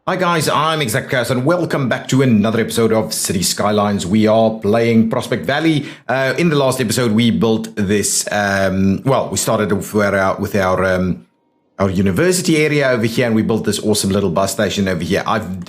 Hi guys, I'm ExactChaos and welcome back to another episode of City Skylines. We are playing Prospect Valley. In the last episode, we built this. We started off with our university area over here, and we built this awesome little bus station over here. I've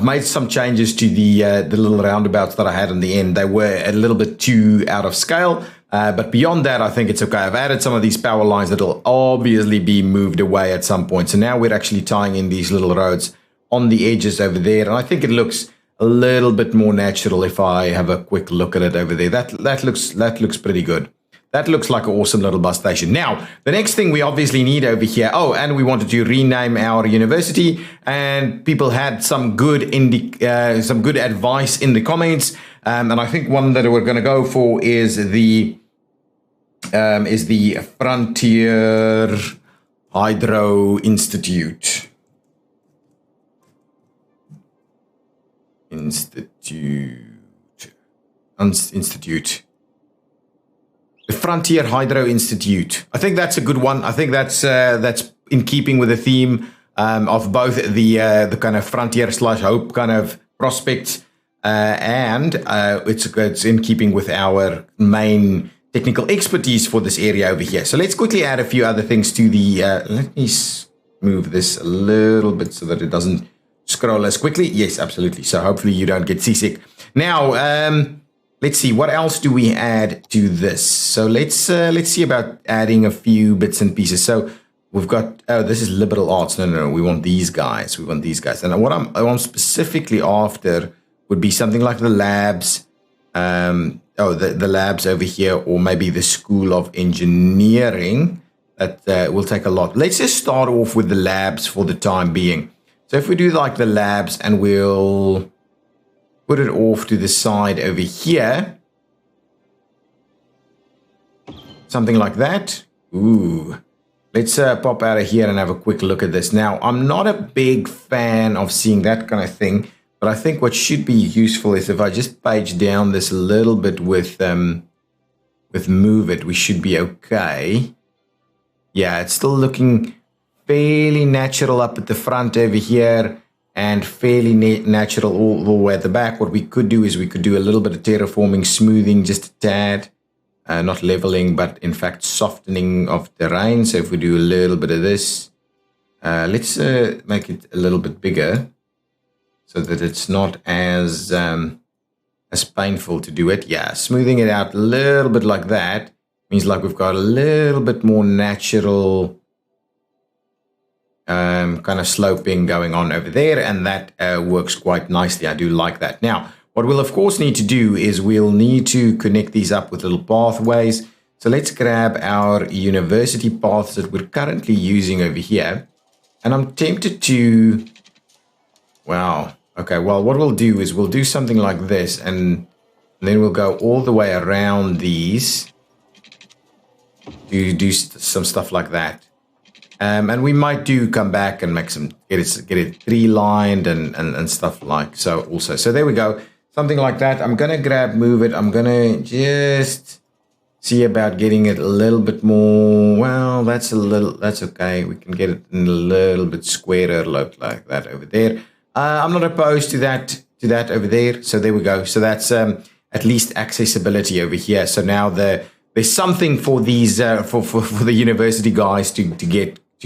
made some changes to the little roundabouts that I had in the end. They were a little bit too out of scale. But beyond that, I think it's okay. I've added some of these power lines that will obviously be moved away at some point. So now we're actually tying in these little roads on the edges over there. And I think it looks a little bit more natural if I have a quick look at it over there. That looks pretty good. That looks like an awesome little bus station. Now, the next thing we obviously need over here. Oh, and we wanted to rename our university. And people had some good advice in the comments. And I think one that we're going to go for is the Frontier Hydro Institute. The Frontier Hydro Institute. I think that's a good one. I think that's in keeping with the theme of both the kind of frontier/hope kind of prospects, and it's in keeping with our main technical expertise for this area over here. So let's quickly add a few other things to the. Let me move this a little bit so that it doesn't scroll as quickly. Yes, absolutely. So hopefully you don't get seasick. Now, let's see, what else do we add to this? So let's see about adding a few bits and pieces. So we've got, oh, this is liberal arts. No, we want these guys. And what I'm specifically after would be something like the labs. The labs over here, or maybe the School of Engineering. That will take a lot. Let's just start off with the labs for the time being. So if we do like the labs, and we'll put it off to the side over here. Something like that. Ooh. Let's pop out of here and have a quick look at this. Now, I'm not a big fan of seeing that kind of thing, but I think what should be useful is if I just page down this a little bit with move it, we should be okay. Yeah, it's still looking fairly natural up at the front over here, and fairly natural all the way at the back. What we could do is we could do a little bit of terraforming, smoothing just a tad. Not leveling, but in fact softening of terrain. So if we do a little bit of this, let's make it a little bit bigger so that it's not as painful to do it. Yeah, smoothing it out a little bit like that means like we've got a little bit more natural kind of sloping going on over there, and that works quite nicely. I do like that. Now, what we'll of course need to do is we'll need to connect these up with little pathways. So let's grab our university paths that we're currently using over here. And I'm tempted to, wow. Okay, well, what we'll do is we'll do something like this, and then we'll go all the way around these to do some stuff like that. And we might come back and make get it tree-lined and stuff like so also. So there we go. Something like that. I'm going to move it. I'm going to just see about getting it a little bit more. Well, that's okay. We can get it in a little bit squarer look like that over there. I'm not opposed to that over there. So there we go. So that's at least accessibility over here. So now there's something for these for the university guys to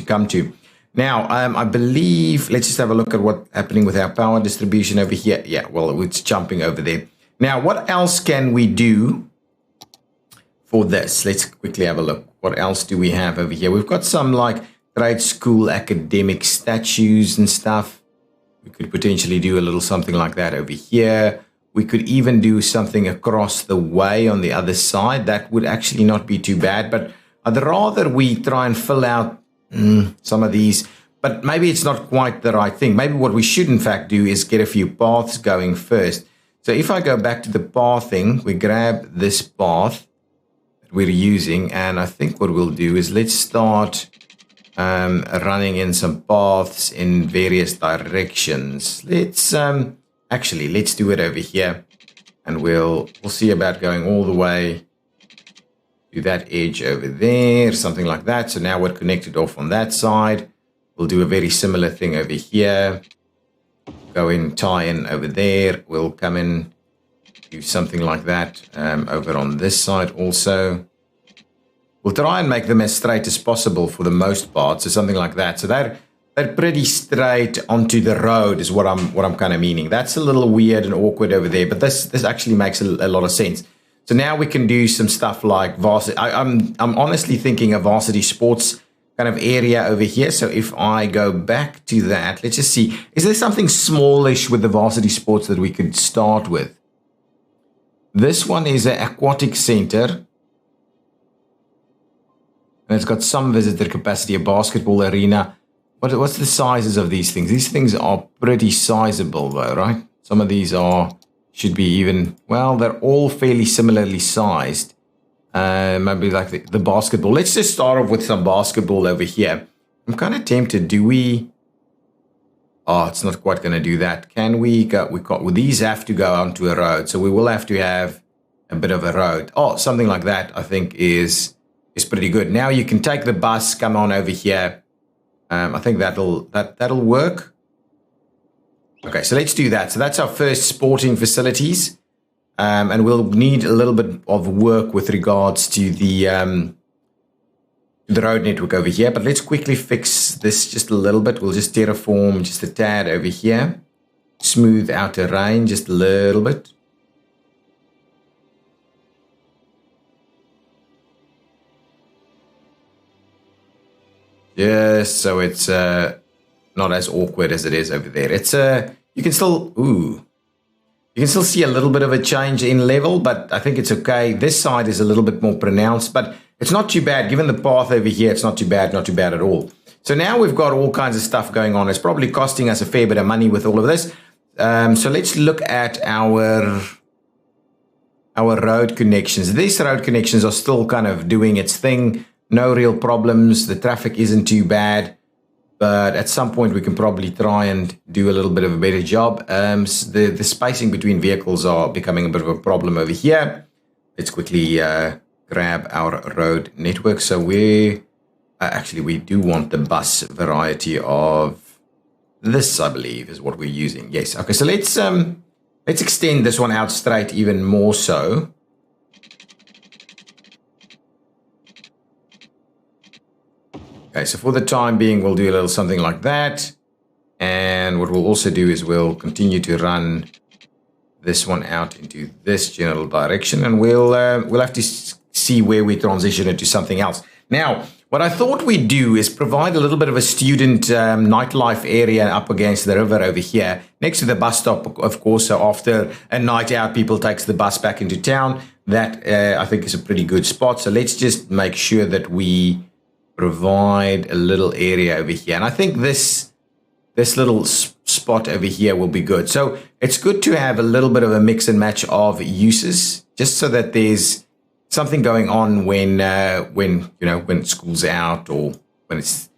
come to. Now, I believe, let's just have a look at what's happening with our power distribution over here. Yeah, well, it's jumping over there. Now, what else can we do for this? Let's quickly have a look. What else do we have over here? We've got some like grade school academic statues and stuff. We could potentially do a little something like that over here. We could even do something across the way on the other side. That would actually not be too bad, but I'd rather we try and fill out some of these, but maybe it's not quite the right thing. Maybe what we should in fact do is get a few paths going first. So if I go back to the pathing, we grab this path that we're using, and I think what we'll do is let's start running in some paths in various directions. Let's do it over here, and we'll see about going all the way to that edge over there, something like that. So now we're connected off on that side. We'll do a very similar thing over here. Go in, tie in over there. We'll come in, do something like that over on this side also. We'll try and make them as straight as possible for the most part, so something like that. So they're pretty straight onto the road is what I'm kind of meaning. That's a little weird and awkward over there, but this actually makes a lot of sense. So now we can do some stuff like varsity. I'm honestly thinking a varsity sports kind of area over here. So if I go back to that, let's just see. Is there something smallish with the varsity sports that we could start with? This one is an aquatic center. And it's got some visitor capacity, a basketball arena. What's the sizes of these things? These things are pretty sizable though, right? Some of these should be even, well, they're all fairly similarly sized. Maybe like the basketball. Let's just start off with some basketball over here. I'm kind of tempted. Do we? Oh, it's not quite going to do that. Can we go? Well, these have to go onto a road. So we will have to have a bit of a road. Oh, something like that I think is pretty good. Now you can take the bus, come on over here. I think that'll work. Okay, so let's do that. So that's our first sporting facilities. And we'll need a little bit of work with regards to the road network over here. But let's quickly fix this just a little bit. We'll just terraform just a tad over here. Smooth out terrain just a little bit. Just so it's not as awkward as it is over there. It's you can still you can still see a little bit of a change in level, but I think it's okay. This side is a little bit more pronounced, but it's not too bad. Given the path over here, it's not too bad at all. So now we've got all kinds of stuff going on. It's probably costing us a fair bit of money with all of this. So let's look at our road connections. These road connections are still kind of doing its thing. No real problems. The traffic isn't too bad. But at some point, we can probably try and do a little bit of a better job. The spacing between vehicles are becoming a bit of a problem over here. Let's quickly grab our road network. So we do want the bus variety of this, I believe, is what we're using. Yes. Okay. So let's extend this one out straight even more so. Okay, so for the time being, we'll do a little something like that. And what we'll also do is we'll continue to run this one out into this general direction. And we'll have to see where we transition it to something else. Now, what I thought we'd do is provide a little bit of a student nightlife area up against the river over here, next to the bus stop, of course. So after a night out, people takes the bus back into town. That, I think, is a pretty good spot. So let's just make sure that we provide a little area over here. And I think this little spot over here will be good. So it's good to have a little bit of a mix and match of uses, just so that there's something going on when school's out or when it's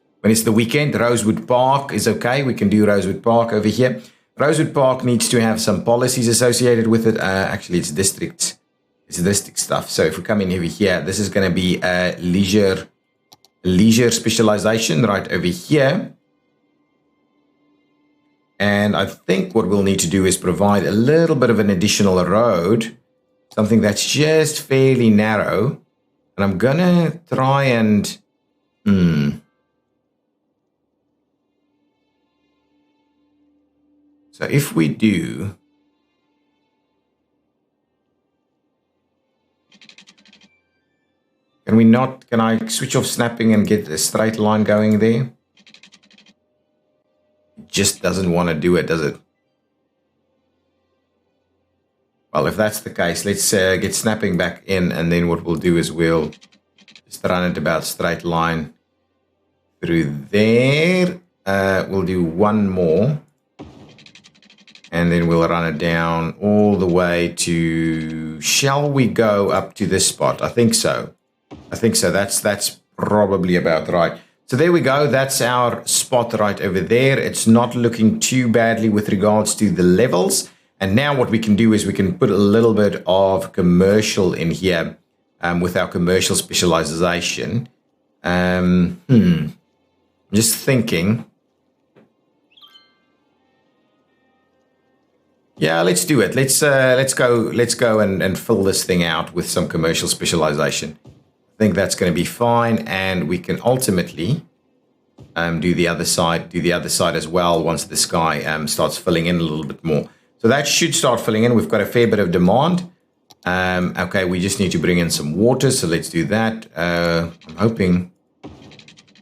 the weekend. Rosewood Park is okay. We can do Rosewood Park over here. Rosewood Park needs to have some policies associated with it. Actually, it's district stuff. So if we come in over here, this is going to be a leisure specialization right over here. And I think what we'll need to do is provide a little bit of an additional road, something that's just fairly narrow. And I'm going to try and... So if we do... Can I switch off snapping and get a straight line going there? It just doesn't want to do it, does it? Well, if that's the case, let's get snapping back in, and then what we'll do is we'll just run it about straight line through there. We'll do one more, and then we'll run it down all the way to... Shall we go up to this spot? I think so. That's probably about right. So there we go. That's our spot right over there. It's not looking too badly with regards to the levels. And now what we can do is we can put a little bit of commercial in here with our commercial specialization. I'm just thinking, Yeah, let's do it. Let's go and fill this thing out with some commercial specialization. I think that's going to be fine, and we can ultimately do the other side as well once the sky starts filling in a little bit more. So that should start filling in. We've got a fair bit of demand. Okay, we just need to bring in some water, so let's do that. I'm hoping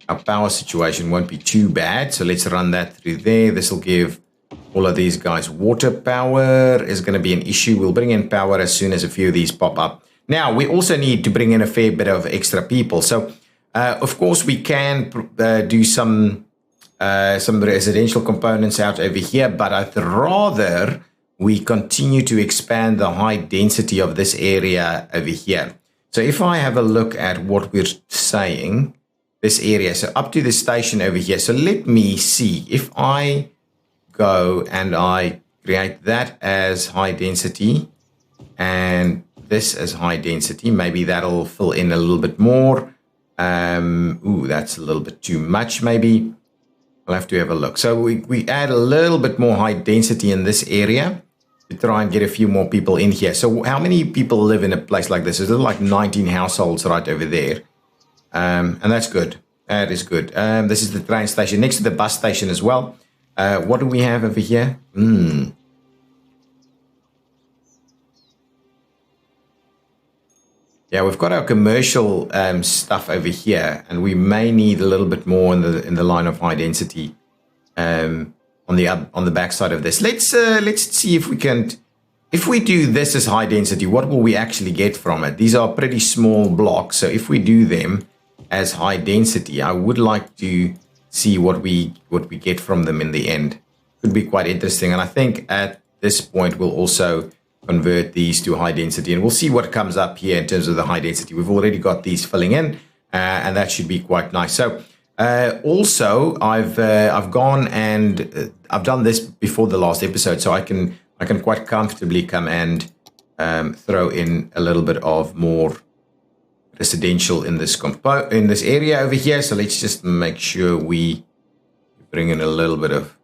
our power situation won't be too bad, so let's run that through there. This will give all of these guys water. Power is going to be an issue. We'll bring in power as soon as a few of these pop up. Now, we also need to bring in a fair bit of extra people. So, of course, we can do some residential components out over here, but I'd rather we continue to expand the high density of this area over here. So if I have a look at what we're saying, this area, so up to the station over here. So let me see if I go and I create that as high density and this as high density. Maybe that'll fill in a little bit more. Ooh, that's a little bit too much, maybe. I'll have to have a look. So we add a little bit more high density in this area to try and get a few more people in here. So how many people live in a place like this? Is it like 19 households right over there? And that's good. That is good. This is the train station next to the bus station as well. What do we have over here? Yeah, we've got our commercial stuff over here, and we may need a little bit more in the line of high density on the back side of this. Let's see if we can. If we do this as high density, what will we actually get from it? These are pretty small blocks, so if we do them as high density, I would like to see what we get from them in the end. Could be quite interesting, and I think at this point we'll also convert these to high density, and we'll see what comes up here in terms of the high density. We've already got these filling in, and that should be quite nice. So also I've gone and I've done this before the last episode, so I can quite comfortably come and throw in a little bit of more residential in this area over here. So let's just make sure we bring in a little bit of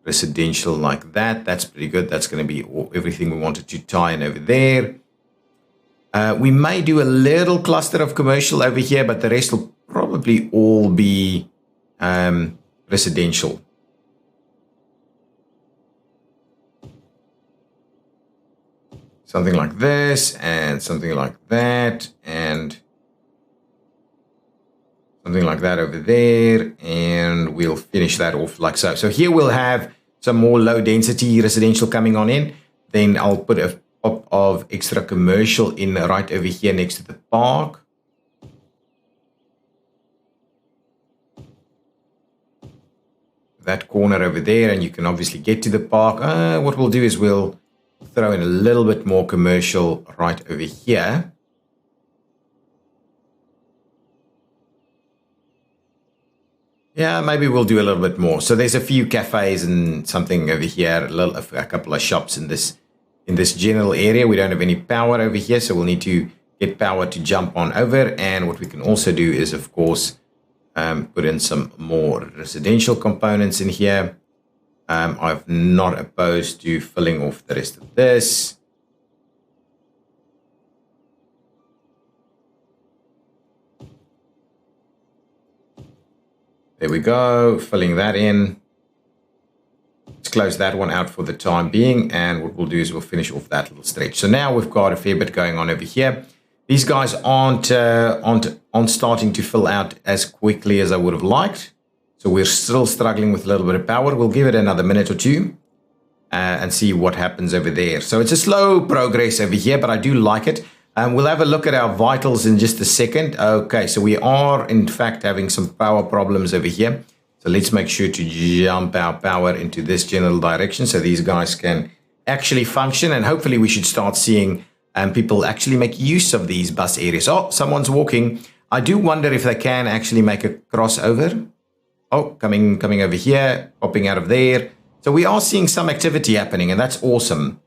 residential like that. That's pretty good. That's going to be everything we wanted to tie in over there. We may do a little cluster of commercial over here, but the rest will probably all be residential. Something like this, and something like that, and something like that over there, and we'll finish that off like so. So here we'll have some more low density residential coming on in. Then I'll put a pop of extra commercial in right over here next to the park. That corner over there, and you can obviously get to the park. What we'll do is we'll throw in a little bit more commercial right over here. Yeah, maybe we'll do a little bit more. So there's a few cafes and something over here, a couple of shops in this general area. We don't have any power over here, so we'll need to get power to jump on over. And what we can also do is, of course, put in some more residential components in here. I'm not opposed to filling off the rest of this. There we go, filling that in. Let's close that one out for the time being, and what we'll do is we'll finish off that little stretch. So now we've got a fair bit going on over here. These guys aren't starting to fill out as quickly as I would have liked. So we're still struggling with a little bit of power. We'll give it another minute or two and see what happens over there. So it's a slow progress over here, but I do like it. We'll have a look at our vitals in just a second. Okay, so we are in fact having some power problems over here. So let's make sure to jump our power into this general direction so these guys can actually function. And hopefully we should start seeing people actually make use of these bus areas. Oh, someone's walking. I do wonder if they can actually make a crossover. Oh, coming over here, popping out of there. So we are seeing some activity happening, and that's awesome.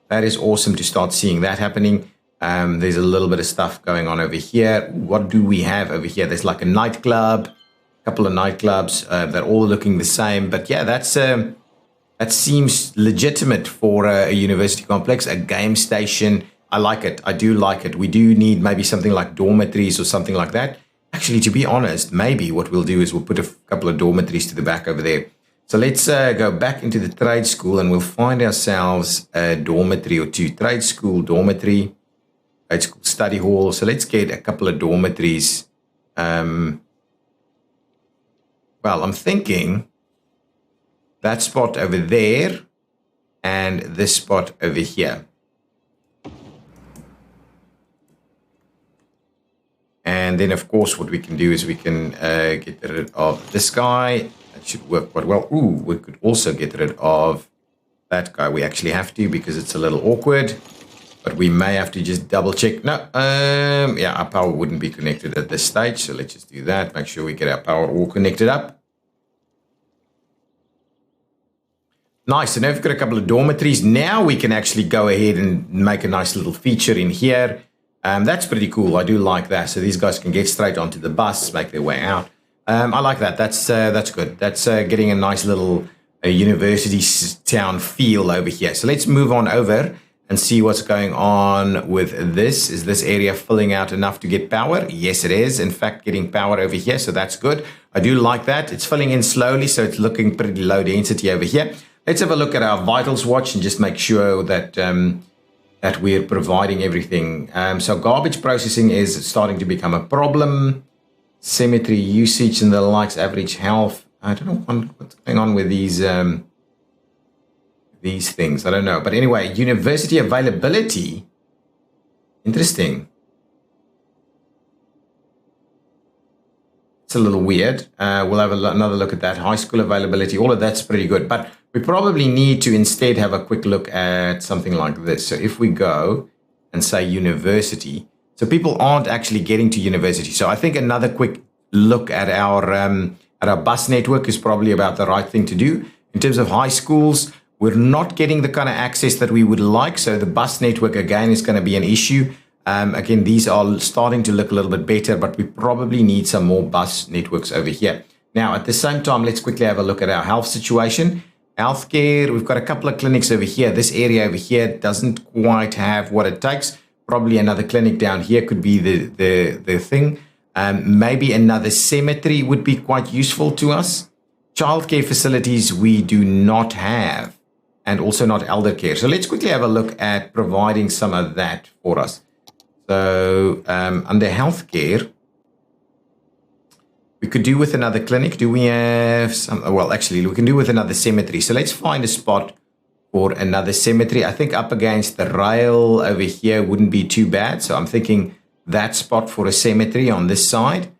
That is awesome to start seeing that happening. There's a little bit of stuff going on over here. What do we have over here? There's like a nightclub, a couple of nightclubs. They're all looking the same. But yeah, that's That seems legitimate for a university complex, a game station. I like it. I do like it. We do need maybe something like dormitories or something like that. Actually, to be honest, maybe what we'll do is we'll put a couple of dormitories to the back over there. So let's go back into the trade school and we'll find ourselves a dormitory or two. Trade school, dormitory, trade school, study hall. So let's get a couple of dormitories. Well, I'm thinking that spot over there and this spot over here. And then, of course, what we can do is we can get rid of this guy. That should work quite well. Ooh, we could also get rid of that guy. We actually have to because it's a little awkward. But we may have to just double check. No, yeah, our power wouldn't be connected at this stage. So let's just do that. Make sure we get our power all connected up. Nice. So now we've got a couple of dormitories. Now we can actually go ahead and make a nice little feature in here. That's pretty cool. I do like that. So these guys can get straight onto the bus, make their way out. I like that. That's good. That's getting a nice little university town feel over here. So let's move on over and see what's going on with this. Is this area filling out enough to get power? Yes, it is. In fact, getting power over here. So that's good. I do like that. It's filling in slowly. So it's looking pretty low density over here. Let's have a look at our vitals watch and just make sure that that we're providing everything. So garbage processing is starting to become a problem. Cemetery usage and the likes, average health. I don't know what's going on with these things. I don't know. But anyway, university availability. Interesting. It's a little weird. We'll have another look at that. High school availability. All of that's pretty good. But we probably need to instead have a quick look at something like this. So if we go and say university, so people aren't actually getting to university. So I think another quick look at our bus network is probably about the right thing to do. In terms of high schools, we're not getting the kind of access that we would like. So the bus network, again, is going to be an issue. Again, these are starting to look a little bit better, but we probably need some more bus networks over here. Now, at the same time, let's quickly have a look at our health situation. Healthcare, we've got a couple of clinics over here. This area over here doesn't quite have what it takes. Probably another clinic down here could be the thing. Maybe another cemetery would be quite useful to us. Childcare facilities we do not have, and also not elder care. So let's quickly have a look at providing some of that for us. So under healthcare, we could do with another clinic. Do we have some? Well, actually, we can do with another cemetery. So let's find a spot for another cemetery. I think up against the rail over here wouldn't be too bad. So I'm thinking that spot for a cemetery on this side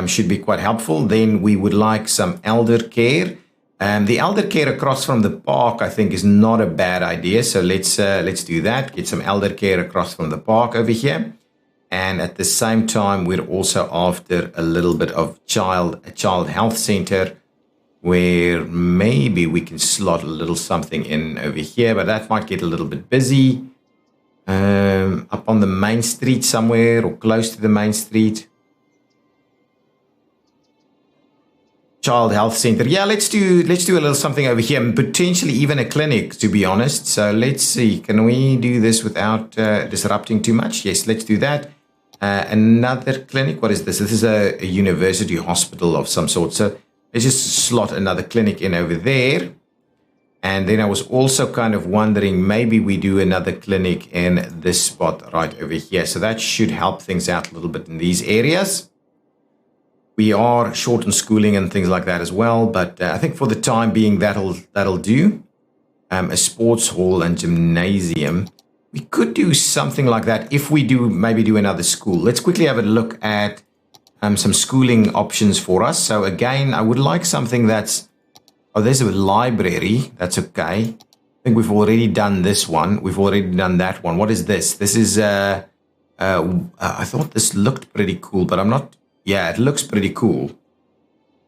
should be quite helpful. Then we would like some elder care. The elder care across from the park, I think, is not a bad idea. So let's do that. Get some elder care across from the park over here. And at the same time, we're also after a little bit of a child health center, where maybe we can slot a little something in over here, but that might get a little bit busy. Up on the main street somewhere or close to the main street. Child health center. Yeah, let's do a little something over here, and potentially even a clinic, to be honest. So let's see, can we do this without disrupting too much? Yes, let's do that. Another clinic. What is this? This is a university hospital of some sort. So let's just slot another clinic in over there. And then I was also kind of wondering, maybe we do another clinic in this spot right over here. So that should help things out a little bit in these areas. We are short on schooling and things like that as well. But I think for the time being, that'll do. A sports hall and gymnasium. We could do something like that if we maybe do another school. Let's quickly have a look at some schooling options for us. So again, I would like something that's... Oh, there's a library. That's okay. I think we've already done this one. We've already done that one. What is this? This is... I thought this looked pretty cool, but I'm not... Yeah, it looks pretty cool.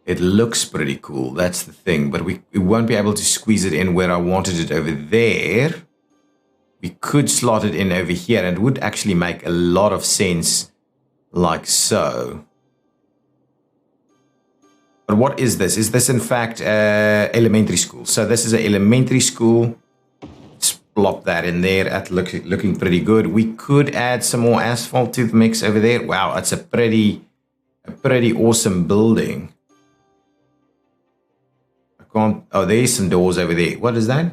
It looks pretty cool. That's the thing. But we won't be able to squeeze it in where I wanted it over there. We could slot it in over here, and it would actually make a lot of sense like so. But what is this? Is this in fact elementary school? So this is an elementary school. Let's plop that in there. That's looking pretty good. We could add some more asphalt to the mix over there. Wow, that's a pretty awesome building. Oh, there's some doors over there. What is that?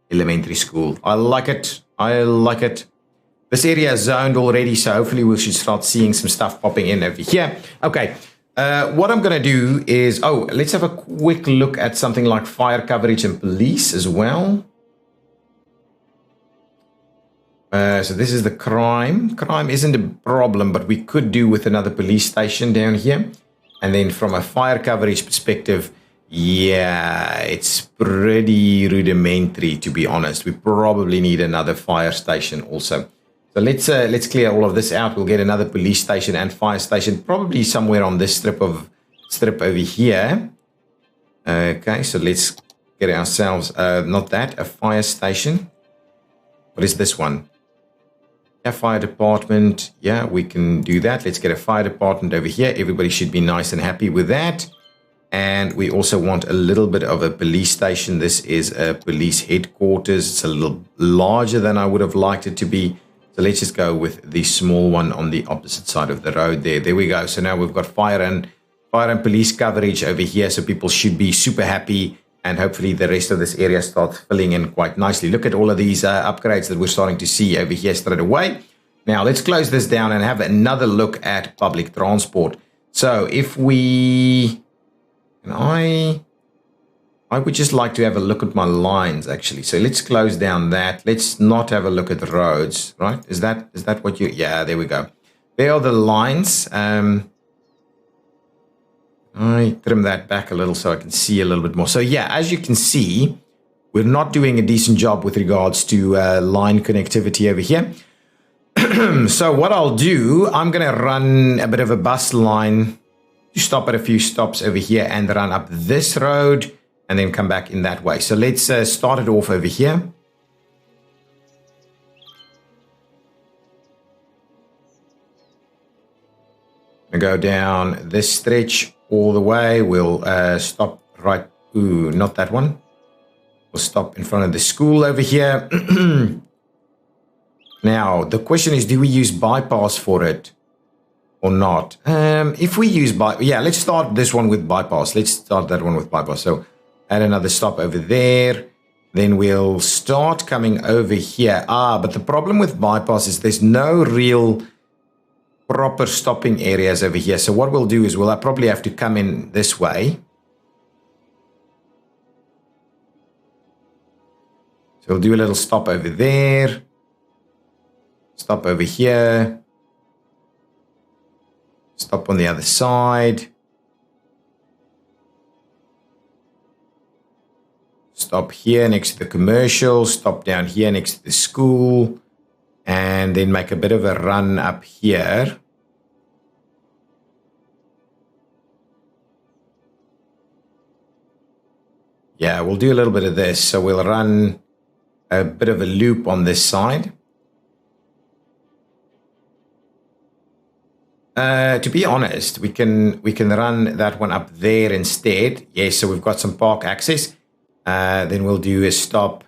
Elementary school. I like it. I like it. This area is zoned already, so hopefully we should start seeing some stuff popping in over here. Okay. What I'm going to do is, let's have a quick look at something like fire coverage and police as well. So this is the crime. Crime isn't a problem, but we could do with another police station down here. And then from a fire coverage perspective, yeah, it's pretty rudimentary, to be honest. We probably need another fire station also. So let's clear all of this out. We'll get another police station and fire station, probably somewhere on this strip over here. Okay, so let's get ourselves, a fire station. What is this one? Yeah, fire department. Yeah, we can do that. Let's get a fire department over here. Everybody should be nice and happy with that. And we also want a little bit of a police station. This is a police headquarters. It's a little larger than I would have liked it to be. So let's just go with the small one on the opposite side of the road there. There we go. So now we've got fire and police coverage over here. So people should be super happy. And hopefully the rest of this area starts filling in quite nicely. Look at all of these upgrades that we're starting to see over here straight away. Now let's close this down and have another look at public transport. So if we... I would just like to have a look at my lines, actually. So let's close down that. Let's not have a look at the roads, right? Is that what you... Yeah, there we go. There are the lines. I trim that back a little so I can see a little bit more. So yeah, as you can see, we're not doing a decent job with regards to line connectivity over here. So what I'll do, I'm going to run a bit of a bus line to stop at a few stops over here and run up this road and then come back in that way. So let's start it off over here. I go down this stretch all the way. We'll stop right. Ooh, not that one. We'll stop in front of the school over here. Now, the question is, do we use bypass for it or not? If we use let's start this one with bypass. Let's start that one with bypass. So add another stop over there. Then we'll start coming over here. But the problem with bypass is there's no real proper stopping areas over here. So what we'll do is we'll probably have to come in this way. So we'll do a little stop over there. Stop over here. Stop on the other side. Stop here next to the commercial. Stop down here next to the school. And then make a bit of a run up here. Yeah, we'll do a little bit of this. So we'll run a bit of a loop on this side. To be honest, we can run that one up there instead. Yes, so we've got some park access. Then we'll do a stop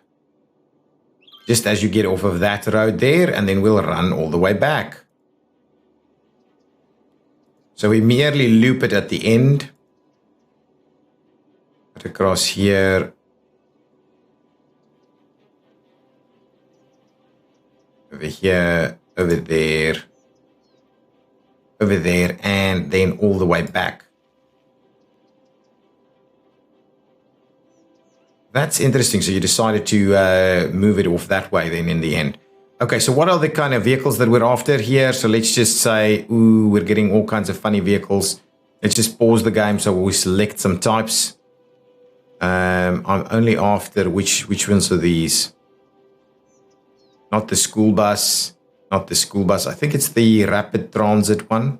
just as you get off of that road there, and then we'll run all the way back. So we merely loop it at the end. Cut across here. Over here, over there. Over there, and then all the way back. That's interesting. So you decided to move it off that way then in the end. Okay, so what are the kind of vehicles that we're after here? So let's just say, ooh, we're getting all kinds of funny vehicles. Let's just pause the game so we select some types. I'm only after which ones are these? Not the school bus. Not the school bus. I think it's the rapid transit one.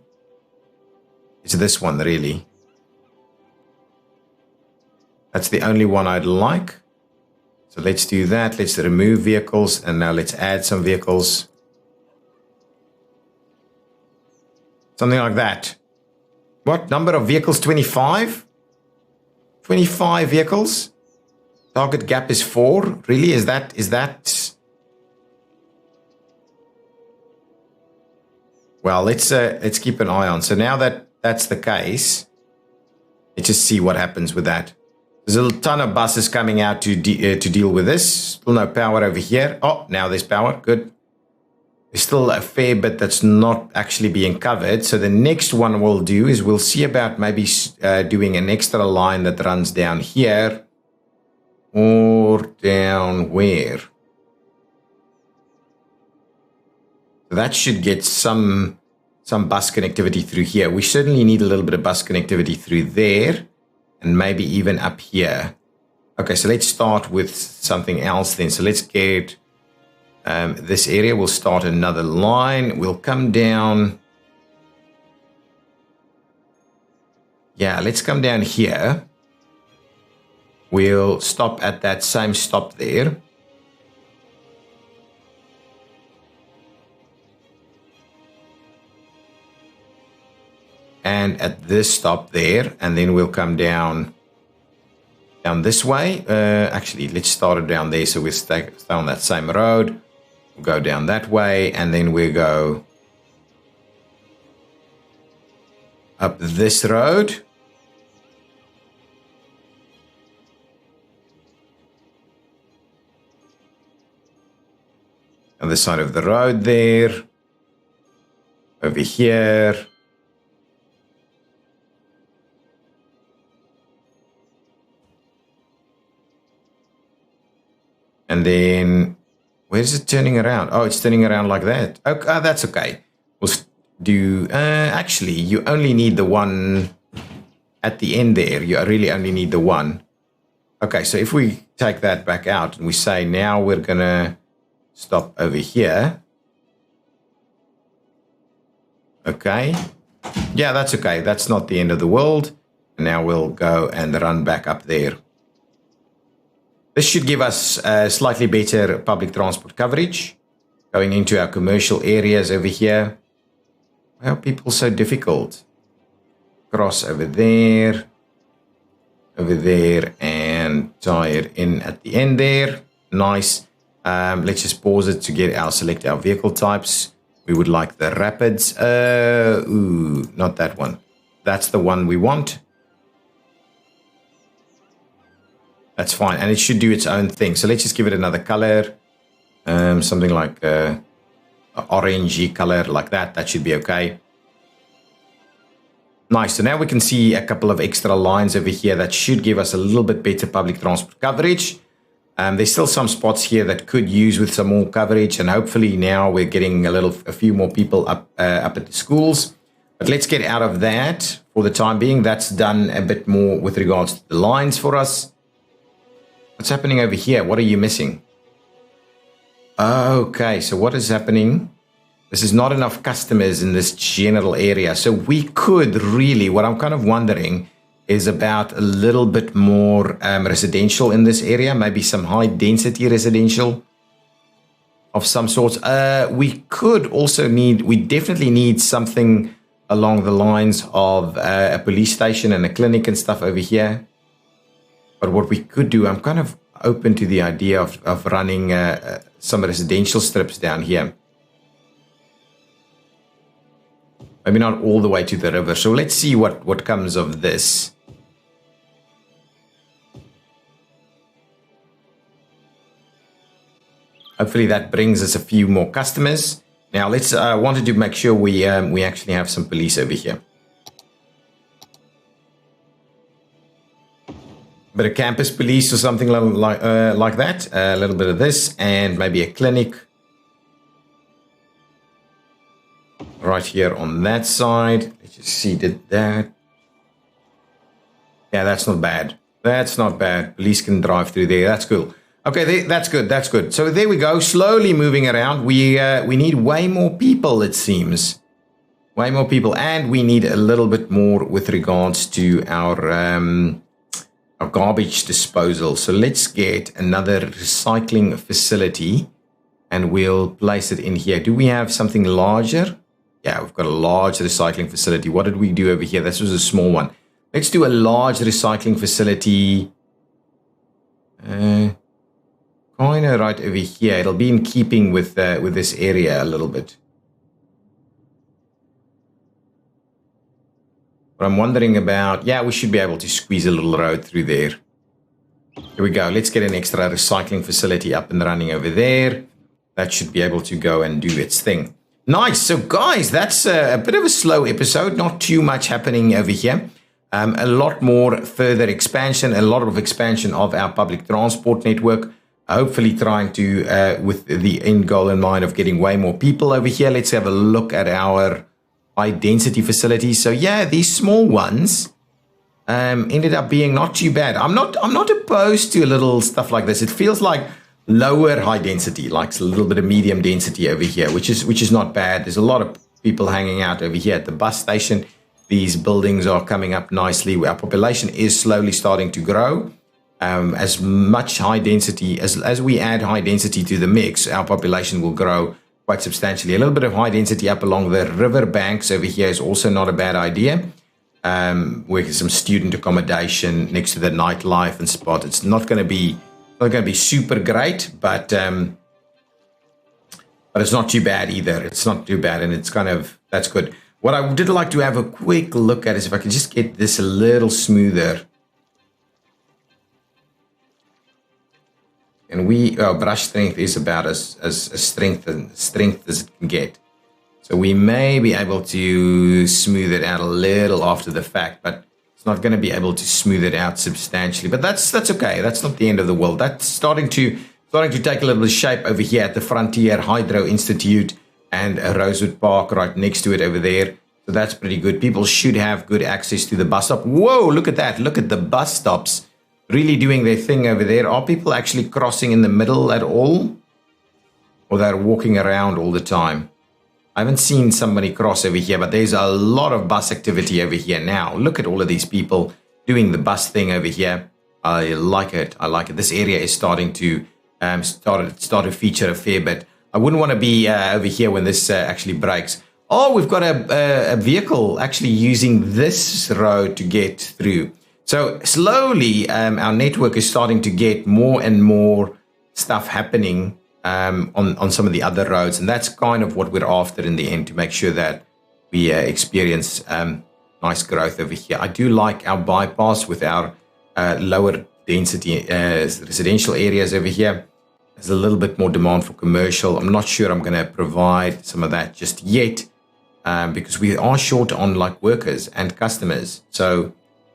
It's this one, really. That's the only one I'd like. So let's do that. Let's remove vehicles. And now let's add some vehicles. Something like that. What number of vehicles? 25? 25 vehicles. Target gap is 4. Really? Is that? Well, let's keep an eye on. So now that that's the case, let's just see what happens with that. There's a ton of buses coming out to deal with this. Still no power over here. Oh, now there's power. Good. There's still a fair bit that's not actually being covered. So the next one we'll do is we'll see about maybe doing an extra line that runs down here. Or down where? So that should get some bus connectivity through here. We certainly need a little bit of bus connectivity through there. And maybe even up here. Okay, so let's start with something else then. So let's get this area. We'll start another line. We'll come down. Yeah, let's come down here. We'll stop at that same stop there. And at this stop there, and then we'll come down this way. Actually, let's start it down there so we stay on that same road. We'll go down that way, and then we go up this road. Other side of the road there. Over here. And then, where's it turning around? Oh, it's turning around like that. Okay, that's okay. We'll do, actually, you only need the one at the end there. You really only need the one. Okay, so if we take that back out and we say now we're going to stop over here. Okay. Yeah, that's okay. That's not the end of the world. And now we'll go and run back up there. This should give us slightly better public transport coverage going into our commercial areas over here. Why are people so difficult? Cross over there, and tie it in at the end there. Nice. Let's just pause it to select our vehicle types. We would like the rapids. Not that one. That's the one we want. That's fine, and it should do its own thing. So let's just give it another color, something like an orangey color like that. That should be okay. Nice. So now we can see a couple of extra lines over here that should give us a little bit better public transport coverage. There's still some spots here that could use with some more coverage, and hopefully now we're getting a few more people up at the schools. But let's get out of that for the time being. That's done a bit more with regards to the lines for us. What's happening over here? What are you missing? Okay, so what is happening? This is not enough customers in this general area. So we could really, what I'm kind of wondering is about a little bit more residential in this area, maybe some high density residential of some sorts. We definitely need something along the lines of a police station and a clinic and stuff over here. But what we could do, I'm kind of open to the idea of running some residential strips down here. Maybe not all the way to the river. So let's see what comes of this. Hopefully that brings us a few more customers. Now let's wanted to make sure we actually have some police over here. Bit of campus police or something like that. A little bit of this and maybe a clinic right here on that side. Let's just see, did that. Yeah, that's not bad. That's not bad. Police can drive through there. That's cool. Okay, that's good. That's good. So there we go. Slowly moving around. We need way more people, it seems. Way more people, and we need a little bit more with regards to our garbage disposal. So let's get another recycling facility and we'll place it in here. Do we have something larger? Yeah, we've got a large recycling facility. What did we do over here? This was a small one. Let's do a large recycling facility. Kind of right over here. It'll be in keeping with this area a little bit. But I'm wondering about, yeah, we should be able to squeeze a little road through there. Here we go. Let's get an extra recycling facility up and running over there. That should be able to go and do its thing. Nice. So, guys, that's a bit of a slow episode. Not too much happening over here. A lot more further expansion, a lot of expansion of our public transport network. Hopefully trying to, with the end goal in mind of getting way more people over here. Let's have a look at our high density facilities. So yeah, these small ones ended up being not too bad. I'm not opposed to a little stuff like this. It feels like lower high density, like a little bit of medium density over here, which is not bad. There's a lot of people hanging out over here at the bus station. These buildings are coming up nicely. Our population is slowly starting to grow. As much high density as we add high density to the mix, our population will grow quite substantially. A little bit of high density up along the river banks over here is also not a bad idea. With some student accommodation next to the nightlife and spot. It's not going to be super great, but it's not too bad either. It's not too bad, and it's that's good. What I did like to have a quick look at is if I can just get this a little smoother. And brush strength is about as strength as it can get. So we may be able to smooth it out a little after the fact, but it's not going to be able to smooth it out substantially. But that's okay. That's not the end of the world. That's starting to take a little bit of shape over here at the Frontier Hydro Institute and Rosewood Park right next to it over there. So that's pretty good. People should have good access to the bus stop. Whoa, look at that. Look at the bus stops. Really doing their thing over there. Are people actually crossing in the middle at all? Or they're walking around all the time? I haven't seen somebody cross over here, but there's a lot of bus activity over here now. Look at all of these people doing the bus thing over here. I like it. I like it. This area is starting to start to feature a fair bit. I wouldn't want to be over here when this actually breaks. Oh, we've got a vehicle actually using this road to get through. So slowly, our network is starting to get more and more stuff happening on some of the other roads. And that's kind of what we're after in the end, to make sure that we experience nice growth over here. I do like our bypass with our lower density residential areas over here. There's a little bit more demand for commercial. I'm not sure I'm going to provide some of that just yet because we are short on like workers and customers. So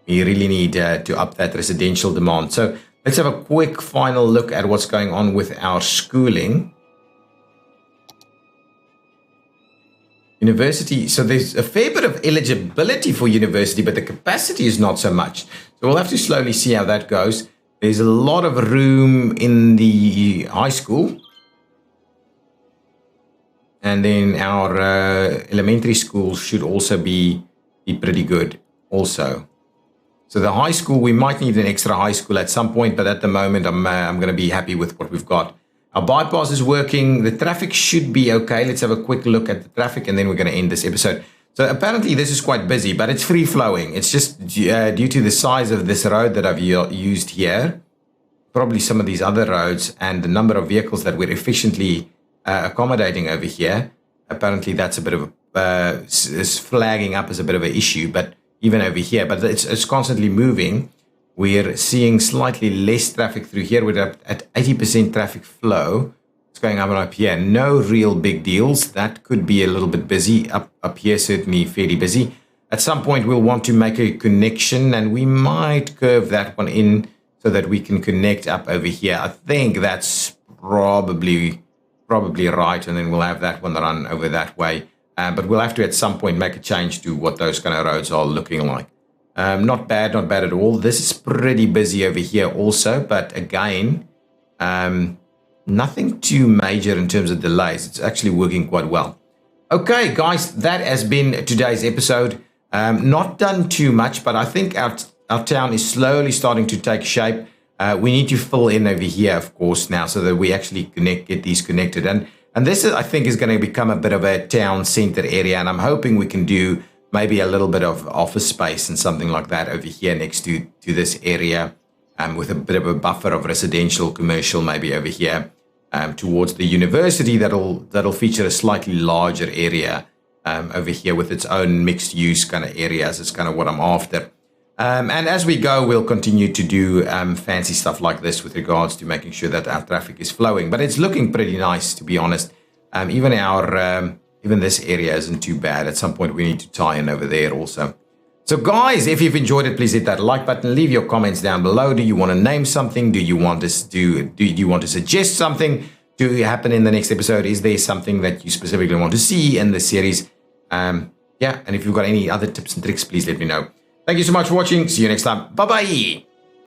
we really need to up that residential demand. So let's have a quick final look at what's going on with our schooling. University. So there's a fair bit of eligibility for university, but the capacity is not so much. So we'll have to slowly see how that goes. There's a lot of room in the high school. And then our elementary school should also be pretty good also. So the high school, we might need an extra high school at some point, but at the moment, I'm going to be happy with what we've got. Our bypass is working. The traffic should be okay. Let's have a quick look at the traffic, and then we're going to end this episode. So apparently this is quite busy, but it's free-flowing. It's just due to the size of this road that I've used here, probably some of these other roads, and the number of vehicles that we're efficiently accommodating over here. Apparently that's a bit of is flagging up as a bit of an issue, but even over here, but it's constantly moving. We're seeing slightly less traffic through here. We're at 80% traffic flow. It's going up and up here. No real big deals. That could be a little bit busy. Up here, certainly fairly busy. At some point, we'll want to make a connection, and we might curve that one in so that we can connect up over here. I think that's probably right, and then we'll have that one run over that way. But we'll have to at some point make a change to what those kind of roads are looking like. Not bad at all. This is pretty busy over here also, but again, nothing too major in terms of delays. It's actually working quite well. Okay, guys, that has been today's episode. Not done too much, but I think our town is slowly starting to take shape. We need to fill in over here, of course, now, so that we actually get these connected. And this, I think, is going to become a bit of a town center area, and I'm hoping we can do maybe a little bit of office space and something like that over here next to this area, with a bit of a buffer of residential, commercial maybe over here towards the university that'll feature a slightly larger area over here with its own mixed use kind of areas. Is kind of what I'm after. And as we go, we'll continue to do fancy stuff like this with regards to making sure that our traffic is flowing. But it's looking pretty nice, to be honest. Even this area isn't too bad. At some point, we need to tie in over there also. So guys, if you've enjoyed it, please hit that like button. Leave your comments down below. Do you want to name something? Do you want us to do you want to suggest something to happen in the next episode? Is there something that you specifically want to see in the series? And if you've got any other tips and tricks, please let me know. Thank you so much for watching. See you next time. Bye-bye.